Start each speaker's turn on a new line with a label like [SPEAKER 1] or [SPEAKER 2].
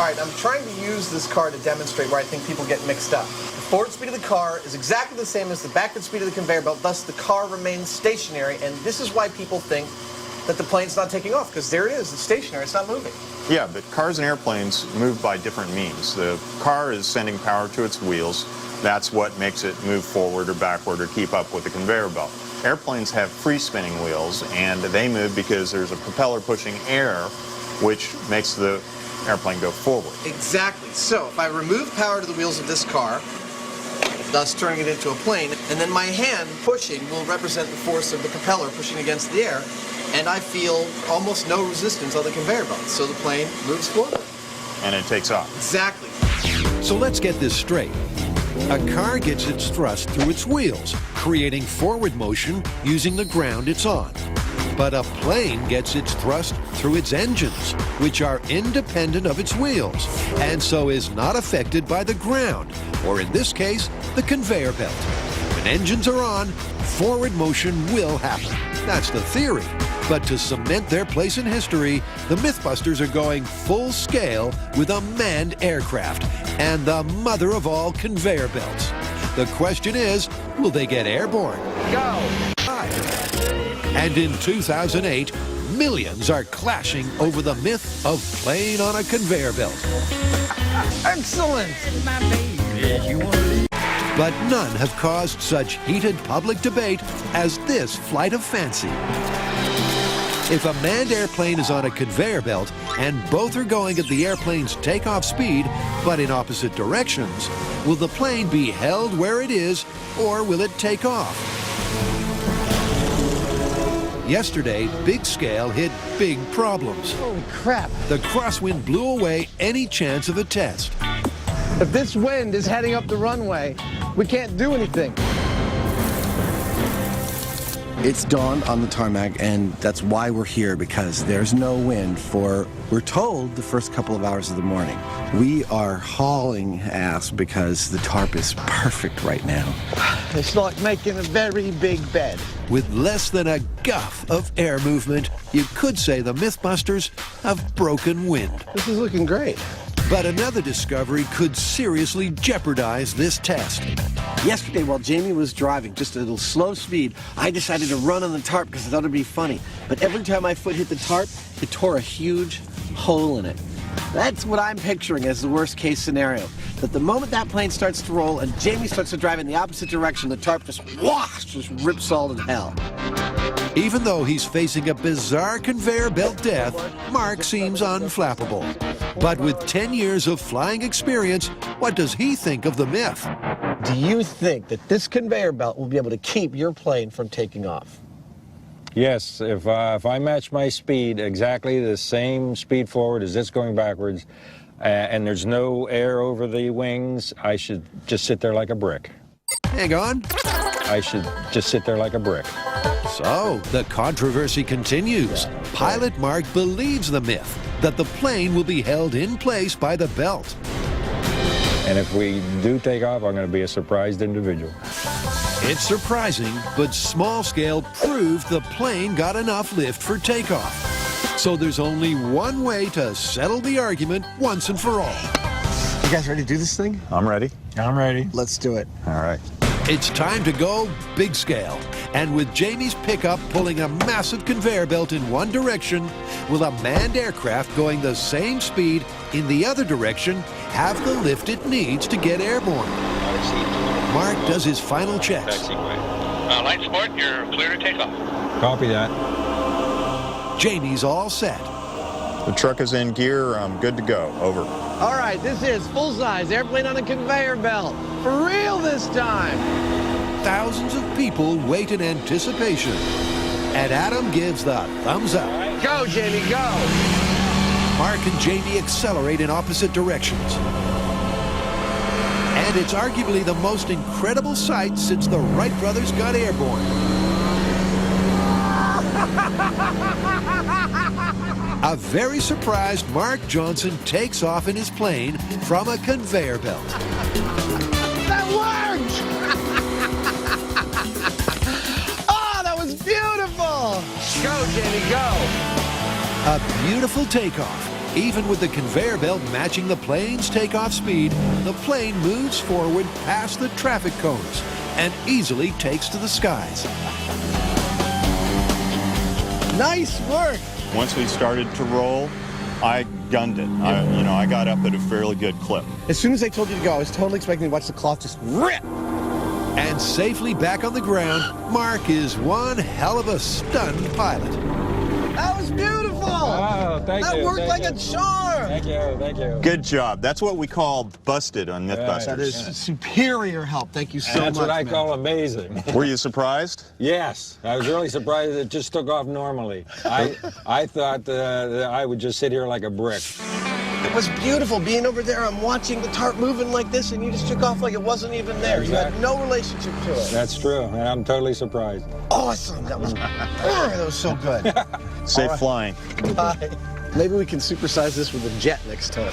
[SPEAKER 1] right, I'm trying to use this car to demonstrate where I think people get mixed up. The forward speed of the car is exactly the same as the backward speed of the conveyor belt, thus the car remains stationary, and this is why people think that the plane's not taking off, because there it is, it's stationary, it's not moving.
[SPEAKER 2] Yeah, but cars and airplanes move by different means. The car is sending power to its wheels. That's what makes it move forward or backward or keep up with the conveyor belt. Airplanes have free spinning wheels, and they move because there's a propeller pushing air, which makes the airplane go forward.
[SPEAKER 1] Exactly. So if I remove power to the wheels of this car, thus turning it into a plane, and then my hand pushing will represent the force of the propeller pushing against the air, and I feel almost no resistance on the conveyor belt, so the plane moves forward.
[SPEAKER 2] And it takes off.
[SPEAKER 1] Exactly.
[SPEAKER 3] So let's get this straight. A car gets its thrust through its wheels, creating forward motion using the ground it's on. But a plane gets its thrust through its engines, which are independent of its wheels, and so is not affected by the ground, or in this case, the conveyor belt. When engines are on, forward motion will happen. That's the theory. But to cement their place in history, the Mythbusters are going full scale with a manned aircraft and the mother of all conveyor belts. The question is, will they get airborne?
[SPEAKER 1] Go!
[SPEAKER 3] And in 2008, millions are clashing over the myth of plane on a conveyor belt.
[SPEAKER 1] Excellent!
[SPEAKER 3] But none have caused such heated public debate as this flight of fancy. If a manned airplane is on a conveyor belt and both are going at the airplane's takeoff speed, but in opposite directions, will the plane be held where it is, or will it take off? Yesterday, Big Scale hit big problems.
[SPEAKER 4] Holy crap.
[SPEAKER 3] The crosswind blew away any chance of a test.
[SPEAKER 4] If this wind is heading up the runway, we can't do anything.
[SPEAKER 5] It's dawn on the tarmac, and that's why we're here, because there's no wind for, we're told, the first couple of hours of the morning. We are hauling ass because the tarp is perfect right now.
[SPEAKER 4] It's like making a very big bed.
[SPEAKER 3] With less than a guff of air movement, you could say the Mythbusters have broken wind.
[SPEAKER 4] This is looking great.
[SPEAKER 3] But another discovery could seriously jeopardize this test.
[SPEAKER 5] Yesterday, while Jamie was driving, just at a little slow speed, I decided to run on the tarp because I thought it'd be funny. But every time my foot hit the tarp, it tore a huge hole in it. That's what I'm picturing as the worst case scenario. That the moment that plane starts to roll and Jamie starts to drive in the opposite direction, the tarp just rips solid hell.
[SPEAKER 3] Even though he's facing a bizarre conveyor belt death, Mark seems unflappable. But with 10 years of flying experience, what does he think of the myth?
[SPEAKER 4] Do you think that this conveyor belt will be able to keep your plane from taking off?
[SPEAKER 6] Yes, if I match my speed exactly the same speed forward as this going backwards, and there's no air over the wings, I should just sit there like a brick.
[SPEAKER 3] Hang on.
[SPEAKER 6] I should just sit there like a brick.
[SPEAKER 3] So, the controversy continues. Pilot Mark believes the myth that the plane will be held in place by the belt.
[SPEAKER 6] And if we do take off, I'm going to be a surprised individual.
[SPEAKER 3] It's surprising, but small scale proved the plane got enough lift for takeoff. So there's only one way to settle the argument once and for all.
[SPEAKER 4] You guys ready to do this thing?
[SPEAKER 2] I'm ready.
[SPEAKER 6] I'm ready.
[SPEAKER 4] Let's do it.
[SPEAKER 2] All right.
[SPEAKER 3] It's time to go big scale. And with Jamie's pickup pulling a massive conveyor belt in one direction, will a manned aircraft going the same speed in the other direction have the lift it needs to get airborne? Mark does his final checks.
[SPEAKER 7] Light sport, you're clear to take off.
[SPEAKER 6] Copy that.
[SPEAKER 3] Jamie's all set.
[SPEAKER 2] The truck is in gear. I'm good to go. Over.
[SPEAKER 4] All right, this is full-size airplane on a conveyor belt. For real this time.
[SPEAKER 3] Thousands of people wait in anticipation. And Adam gives the thumbs up.
[SPEAKER 4] Go, Jamie, go.
[SPEAKER 3] Mark and Jamie accelerate in opposite directions. And it's arguably the most incredible sight since the Wright brothers got airborne. A very surprised Mark Johnson takes off in his plane from a conveyor belt.
[SPEAKER 4] That worked! Oh, that was beautiful! Go, Jamie, go!
[SPEAKER 3] A beautiful takeoff Even with the conveyor belt matching the plane's takeoff speed, the plane moves forward past the traffic cones and easily takes to the skies.
[SPEAKER 5] Nice work.
[SPEAKER 2] Once we started to roll, I gunned it. I got up at a fairly good clip.
[SPEAKER 5] As soon as I told you to go, I was totally expecting to watch the cloth just rip.
[SPEAKER 3] And safely back on the ground, Mark is one hell of a stunned pilot.
[SPEAKER 5] That was beautiful.
[SPEAKER 6] Oh, thank you.
[SPEAKER 5] That worked
[SPEAKER 6] thank
[SPEAKER 5] like
[SPEAKER 6] you.
[SPEAKER 5] a charm.
[SPEAKER 6] Thank you, thank you.
[SPEAKER 2] Good job. That's what we call busted on Mythbusters.
[SPEAKER 5] That is superior help. Thank you so much.
[SPEAKER 6] That's what I
[SPEAKER 5] man.
[SPEAKER 6] call amazing.
[SPEAKER 2] Were you surprised?
[SPEAKER 6] Yes, I was really surprised it just took off normally. I thought that I would just sit here like a brick.
[SPEAKER 5] It was beautiful being over there. I'm watching the tarp moving like this, and you just took off like it wasn't even there. You had no relationship to it.
[SPEAKER 6] That's true, and I'm totally surprised.
[SPEAKER 5] Awesome. That was so good.
[SPEAKER 2] Safe flying.
[SPEAKER 5] Bye. Maybe we can supersize this with a jet next time.